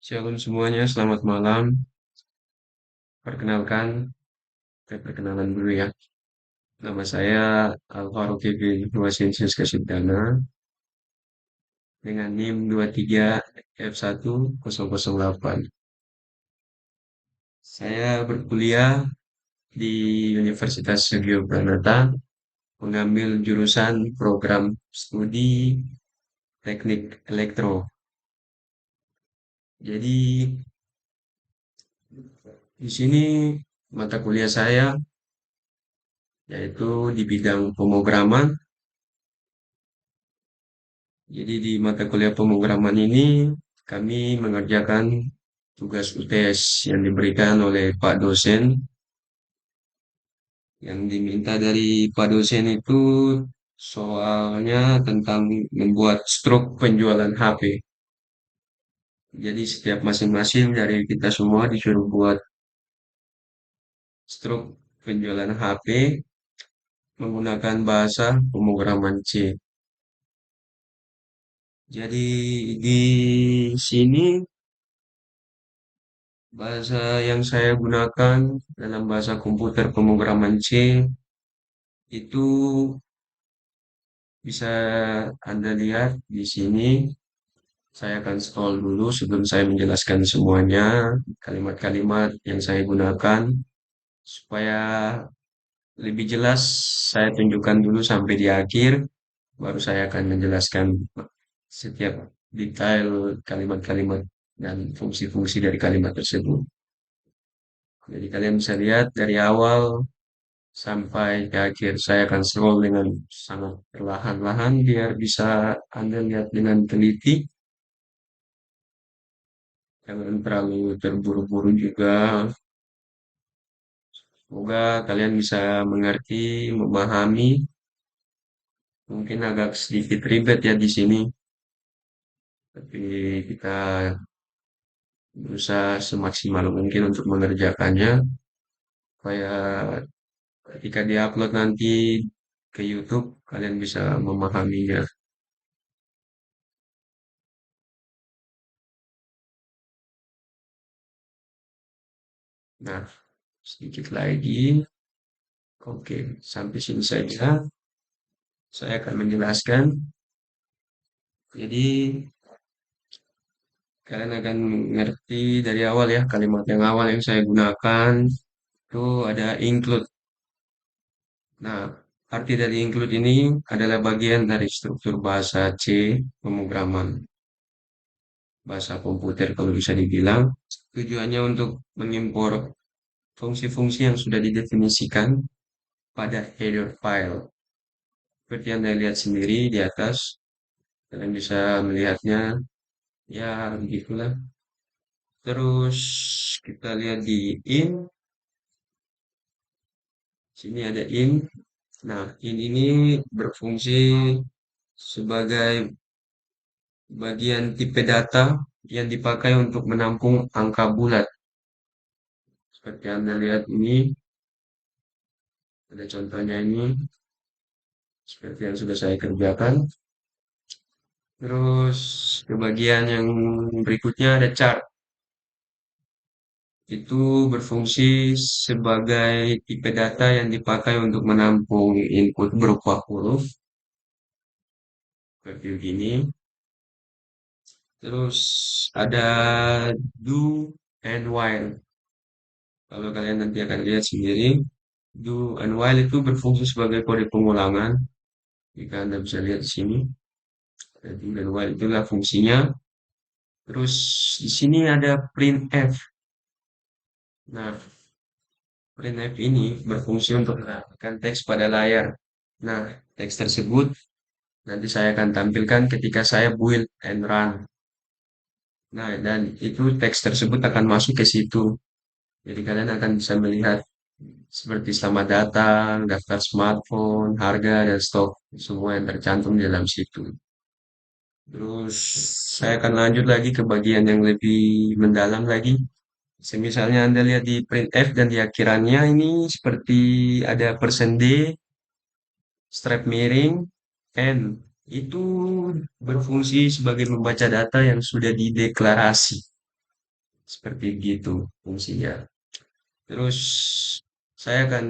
Shalom semuanya, selamat malam. Perkenalkan, saya perkenalan dulu ya. Nama saya Alvaro Kevin Wasinsius Kasintana dengan NIM 23F10008. Saya berkuliah di Universitas Yogyakarta, mengambil jurusan program studi teknik elektro. Jadi di sini mata kuliah saya yaitu di bidang pemrograman. Jadi di mata kuliah pemrograman ini kami mengerjakan tugas UTS yang diberikan oleh Pak dosen. Yang diminta dari Pak dosen itu soalnya tentang membuat struk penjualan HP. Jadi setiap masing-masing dari kita semua disuruh buat struk penjualan HP menggunakan bahasa pemrograman C. Jadi di sini bahasa yang saya gunakan dalam bahasa komputer pemrograman C itu bisa Anda lihat di sini. Saya akan scroll dulu sebelum saya menjelaskan semuanya, kalimat-kalimat yang saya gunakan, supaya lebih jelas saya tunjukkan dulu sampai di akhir, baru saya akan menjelaskan setiap detail kalimat-kalimat dan fungsi-fungsi dari kalimat tersebut. Jadi kalian bisa lihat dari awal sampai ke akhir. Saya akan scroll dengan sangat perlahan-lahan biar bisa Anda lihat dengan teliti. Jangan terlalu terburu-buru juga. Semoga kalian bisa mengerti, memahami. Mungkin agak sedikit ribet ya di sini, tapi kita berusaha semaksimal mungkin untuk mengerjakannya supaya ketika diupload nanti ke YouTube kalian bisa memahaminya. Nah, sedikit lagi. Oke, sampai sini saja. Saya akan menjelaskan. Jadi, kalian akan mengerti dari awal ya, kalimat yang awal yang saya gunakan itu ada include. Nah, arti dari include ini adalah bagian dari struktur bahasa C, pemrograman bahasa komputer kalau bisa dibilang. Tujuannya untuk mengimpor fungsi-fungsi yang sudah didefinisikan pada header file. Seperti yang Anda lihat sendiri di atas, kalian bisa melihatnya, ya begitulah. Terus kita lihat di in, sini ada in. Nah, in ini berfungsi sebagai bagian tipe data yang dipakai untuk menampung angka bulat. Seperti Anda lihat ini, ada contohnya ini, seperti yang sudah saya kerjakan. Terus ke bagian yang berikutnya ada chart. Itu berfungsi sebagai tipe data yang dipakai untuk menampung input berupa huruf, seperti begini. Terus ada do and while. Kalau kalian nanti akan lihat sendiri, do and while itu berfungsi sebagai kode pengulangan. Jika Anda bisa lihat di sini, do and while itulah fungsinya. Terus di sini ada printf. Nah, printf ini berfungsi untuk menampilkan teks pada layar. Nah, teks tersebut nanti saya akan tampilkan ketika saya build and run. Nah, dan itu teks tersebut akan masuk ke situ. Jadi kalian akan bisa melihat seperti selamat datang, daftar smartphone, harga, dan stok. Semua yang tercantum di dalam situ. Terus saya akan lanjut lagi ke bagian yang lebih mendalam lagi. Misalnya Anda lihat di printf dan di akhirannya ini seperti ada persen %D, strap miring, N. Itu berfungsi sebagai membaca data yang sudah dideklarasi. Seperti gitu fungsinya. Terus saya akan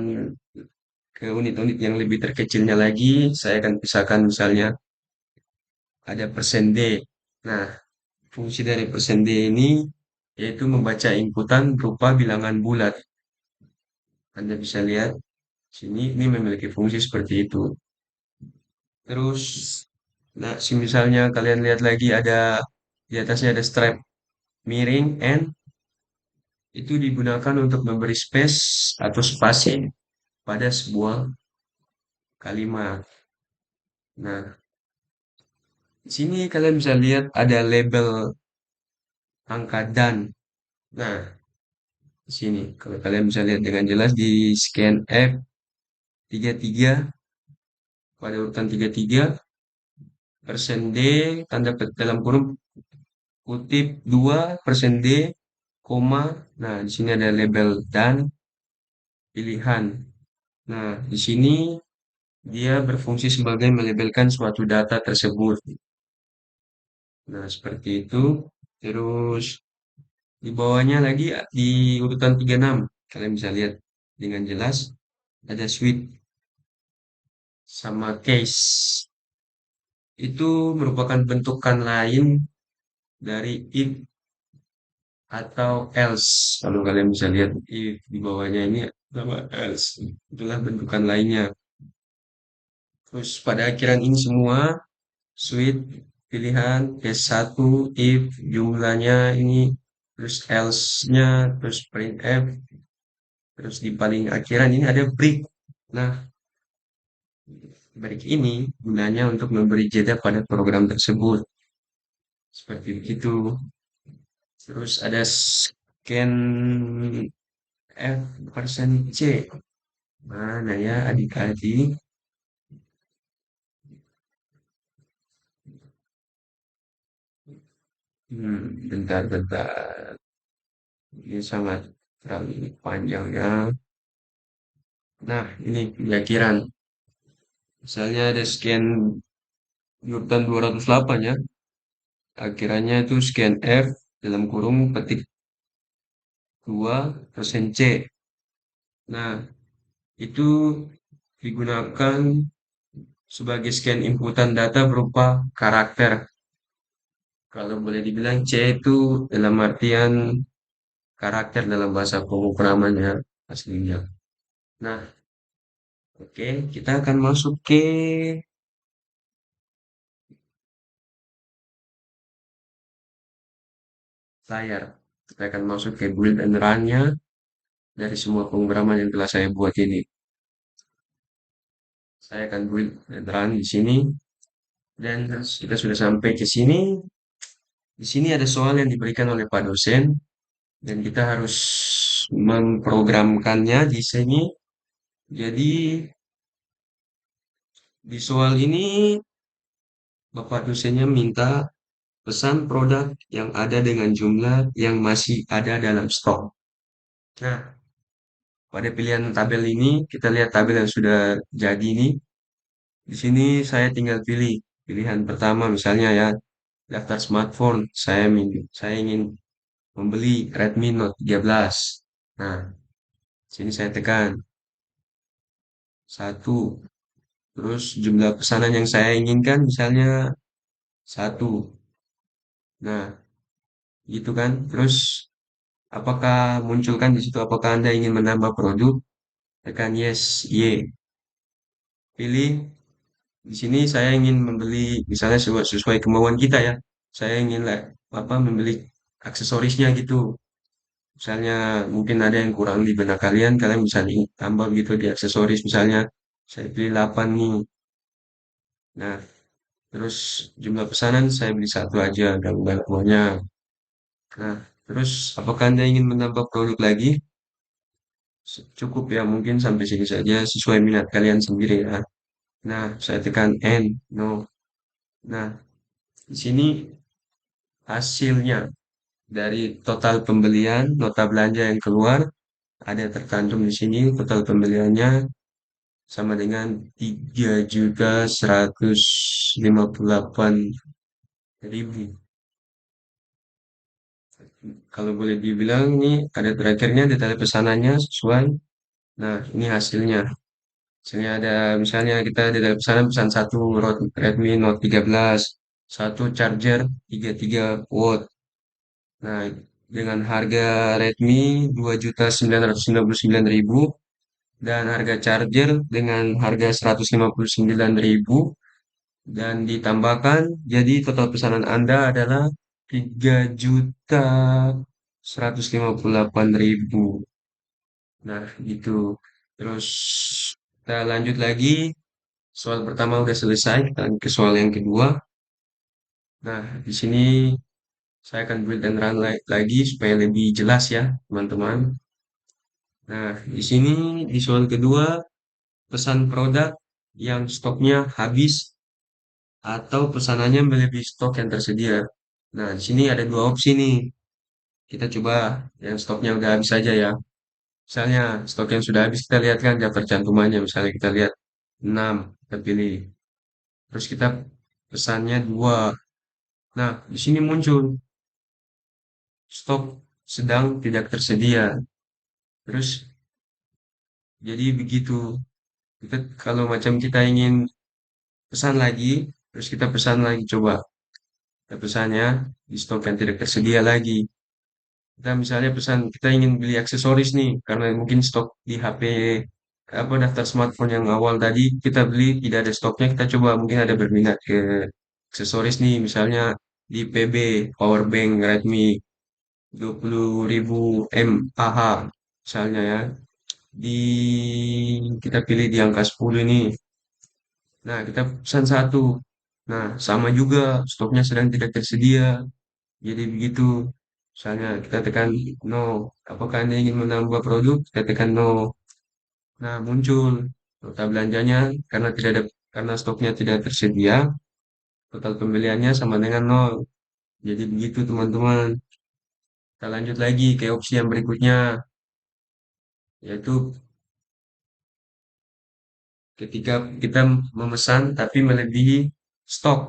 ke unit-unit yang lebih terkecilnya lagi, saya akan pisahkan misalnya ada persen D. Nah, fungsi dari persen D ini yaitu membaca inputan berupa bilangan bulat. Anda bisa lihat sini ini memiliki fungsi seperti itu. Terus, nah, misalnya kalian lihat lagi ada di atasnya ada stripe miring N itu digunakan untuk memberi space atau spasi pada sebuah kalimat. Nah, di sini kalian bisa lihat ada label angka dan. Nah, di sini kalau kalian bisa lihat dengan jelas di scan F33 pada urutan 33 persen D tanda dalam kurung kutip 2 persen D koma. Nah, di sini ada label dan pilihan. Nah, di sini dia berfungsi sebagai melabelkan suatu data tersebut. Nah, seperti itu. Terus di bawahnya lagi di urutan 36 kalian bisa lihat dengan jelas ada switch sama case. Itu merupakan bentukan lain dari if atau else. Kalau kalian bisa lihat if di bawahnya ini nama else. Itulah bentukan lainnya. Terus pada akhiran ini semua switch pilihan case satu if jumlahnya ini terus else-nya terus printf terus di paling akhiran ini ada break. Nah, break ini gunanya untuk memberi jeda pada program tersebut. Seperti itu. Terus ada scan F persen C. Mana ya adik-adik? Bentar-bentar. Ini sangat terlalu panjang ya. Nah, ini penyakiran. Misalnya ada scan urutan 208 ya. Akhirannya itu scan F dalam kurung petik 2% C. Nah, itu digunakan sebagai scan inputan data berupa karakter. Kalau boleh dibilang C itu dalam artian karakter dalam bahasa pemrogramannya aslinya. Nah, oke, kita akan masuk ke layar. Kita akan masuk ke build and run-nya dari semua pemrograman yang telah saya buat ini. Saya akan build and run di sini. Dan kita sudah sampai ke sini. Di sini ada soal yang diberikan oleh Pak dosen dan kita harus memprogramkannya di sini. Jadi di soal ini Bapak dosennya minta pesan produk yang ada dengan jumlah yang masih ada dalam stok. Nah, pada pilihan tabel ini kita lihat tabel yang sudah jadi ini. Di sini saya tinggal pilih pilihan pertama misalnya ya daftar smartphone. Saya ingin membeli Redmi Note 13. Nah, sini saya tekan satu. Terus jumlah pesanan yang saya inginkan misalnya satu. Nah, gitu kan. Terus apakah munculkan di situ apakah Anda ingin menambah produk? Tekan yes, Y. Pilih di sini saya ingin membeli misalnya sesuai kemauan kita ya. Saya ingin lah apa membeli aksesorisnya gitu. Misalnya mungkin ada yang kurang di benak kalian, kalian bisa tambah gitu di aksesoris misalnya. Saya pilih 8 nih. Nah, terus jumlah pesanan saya beli satu aja dan banyak banyak. Nah, terus apakah Anda ingin menambah produk lagi? Cukup ya, mungkin sampai sini saja sesuai minat kalian sendiri ya. Nah, saya tekan N, no. Nah, di sini hasilnya dari total pembelian, nota belanja yang keluar, ada tercantum di sini total pembeliannya sama dengan 3.158.000. Kalau boleh dibilang ini ada trackernya, detail pesanannya sesuai. Nah, ini hasilnya. Misalnya ada, misalnya kita detail pesanan pesan satu Redmi Note 13, satu charger 33 watt. Nah, dengan harga Redmi 2.999.000 dan harga charger dengan harga 159.000 dan ditambahkan jadi total pesanan Anda adalah 3.158.000. Nah, gitu. Terus kita lanjut lagi. Soal pertama udah selesai, kita lanjut ke soal yang kedua. Nah, di sini saya akan build and run lagi supaya lebih jelas ya, teman-teman. Nah, di sini di soal kedua, pesan produk yang stoknya habis atau pesanannya melebihi stok yang tersedia. Nah, di sini ada dua opsi nih. Kita coba yang stoknya udah habis aja ya. Misalnya stok yang sudah habis kita lihat kan daftar cantumannya. Misalnya kita lihat 6, kita pilih. Terus kita pesannya 2. Nah, di sini muncul stok sedang tidak tersedia. Terus jadi begitu. Kita kalau macam kita ingin pesan lagi, terus kita pesan lagi coba. Kita pesannya di stok yang tidak tersedia lagi. Kita misalnya pesan kita ingin beli aksesoris nih karena mungkin stok di HP apa daftar smartphone yang awal tadi kita beli tidak ada stoknya, kita coba mungkin ada berminat ke aksesoris nih misalnya di PB power bank Redmi 20.000 mAh misalnya ya, di kita pilih di angka 10 ini. Nah, kita pesan satu. Nah, sama juga stoknya sedang tidak tersedia. Jadi begitu. Misalnya kita tekan no. Apakah Anda ingin menambah produk? Kita tekan no. Nah, muncul total belanjanya karena stoknya tidak tersedia, total pembeliannya sama dengan nol. Jadi begitu teman-teman. Kita lanjut lagi ke opsi yang berikutnya, yaitu ketika kita memesan tapi melebihi stok.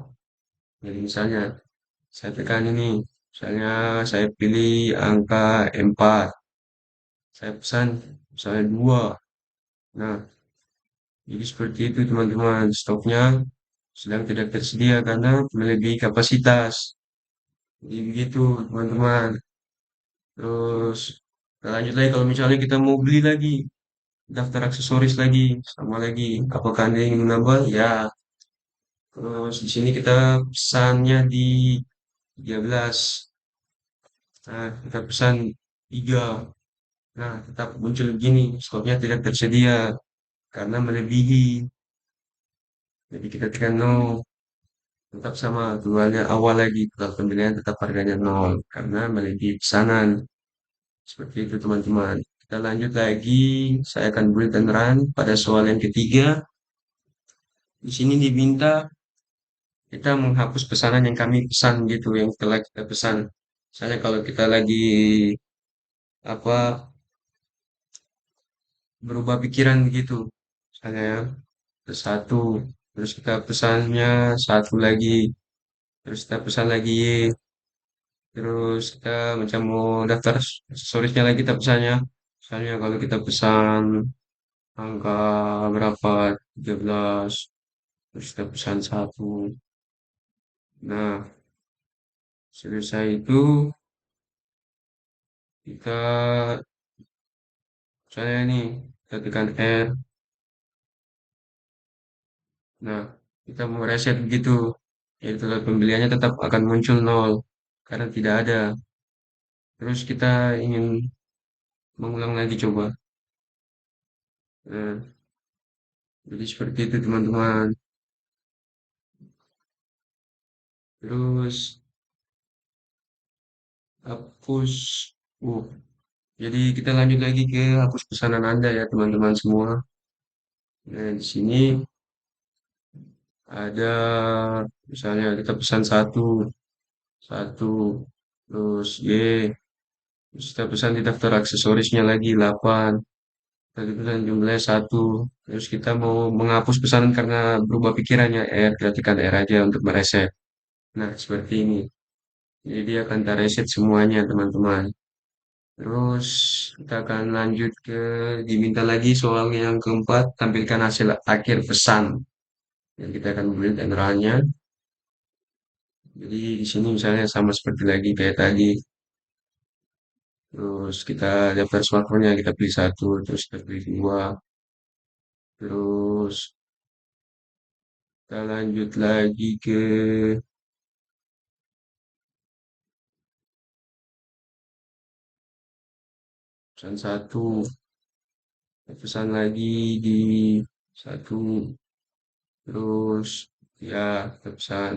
Jadi misalnya saya tekan ini, misalnya saya pilih angka 4, saya pesan misalnya 2. Nah, jadi seperti itu teman-teman, stoknya sedang tidak tersedia karena melebihi kapasitas. Jadi begitu teman-teman. Terus kita lanjut lagi kalau misalnya kita mau beli lagi, daftar aksesoris lagi, sama lagi. Apakah Anda ingin menambah? Ya. Terus di sini kita pesannya di 13. Nah, kita pesan 3. Nah, tetap muncul begini, stoknya tidak tersedia karena melebihi. Jadi kita tekan no, tetap sama tujuannya awal lagi, total pembelian tetap harganya nol karena melebihi pesanan. Seperti itu teman-teman. Kita lanjut lagi, saya akan build and run pada soal yang ketiga. Di sini diminta kita menghapus pesanan yang kami pesan gitu, yang telah kita pesan. Misalnya kalau kita lagi apa berubah pikiran gitu, misalnya ya, satu, terus kita pesannya satu lagi, terus kita pesan lagi Y, terus kita macam mau daftar aksesorisnya lagi kita pesannya. Misalnya kalau kita pesan angka berapa 13, terus kita pesan satu. Nah, selesai itu kita misalnya nih kita tekan R. Nah, kita mau reset begitu. Jadi total pembeliannya tetap akan muncul nol karena tidak ada. Terus kita ingin mengulang lagi coba. Nah, jadi seperti itu teman-teman. Terus hapus. Uh, jadi kita lanjut lagi ke hapus pesanan Anda ya teman-teman semua. Nah, di sini ada misalnya kita pesan satu, satu, terus Y, terus kita pesan di daftar aksesorisnya lagi 8, tadi pesan jumlahnya satu, terus kita mau menghapus pesanan karena berubah pikirannya R, kita tekan R aja untuk mereset. Nah, seperti ini. Jadi dia akan terreset semuanya teman-teman. Terus kita akan lanjut ke diminta lagi soal yang keempat, tampilkan hasil akhir pesan. Dan kita akan beri generalnya. Jadi di sini misalnya sama seperti lagi kayak tadi. Terus kita daftar smartphone-nya, kita pilih satu, terus kita pilih dua. Terus kita lanjut lagi ke pesan satu. Kita pesan lagi di satu. Terus ya kita pesan.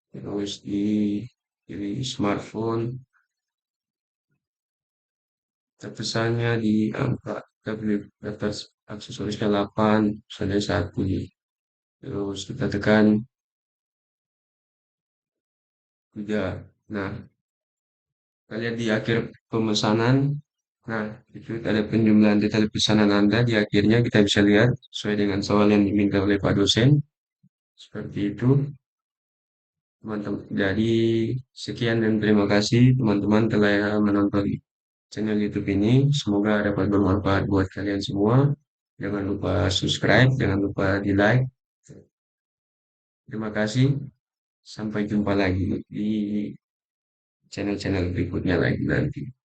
Terus di pilih smartphone. Kita pesannya di angka. Kita pilih daftar aksesorisnya 8, pesannya satu. Terus kita tekan udah. Nah, kita lihat di akhir pemesanan. Nah, itu ada penjumlahan detail pesanan Anda. Di akhirnya kita bisa lihat sesuai dengan soal yang diminta oleh Pak dosen. Seperti itu, teman-teman. Jadi, sekian dan terima kasih teman-teman telah menonton channel YouTube ini. Semoga dapat bermanfaat buat kalian semua. Jangan lupa subscribe, jangan lupa di like. Terima kasih. Sampai jumpa lagi di channel-channel berikutnya lagi nanti.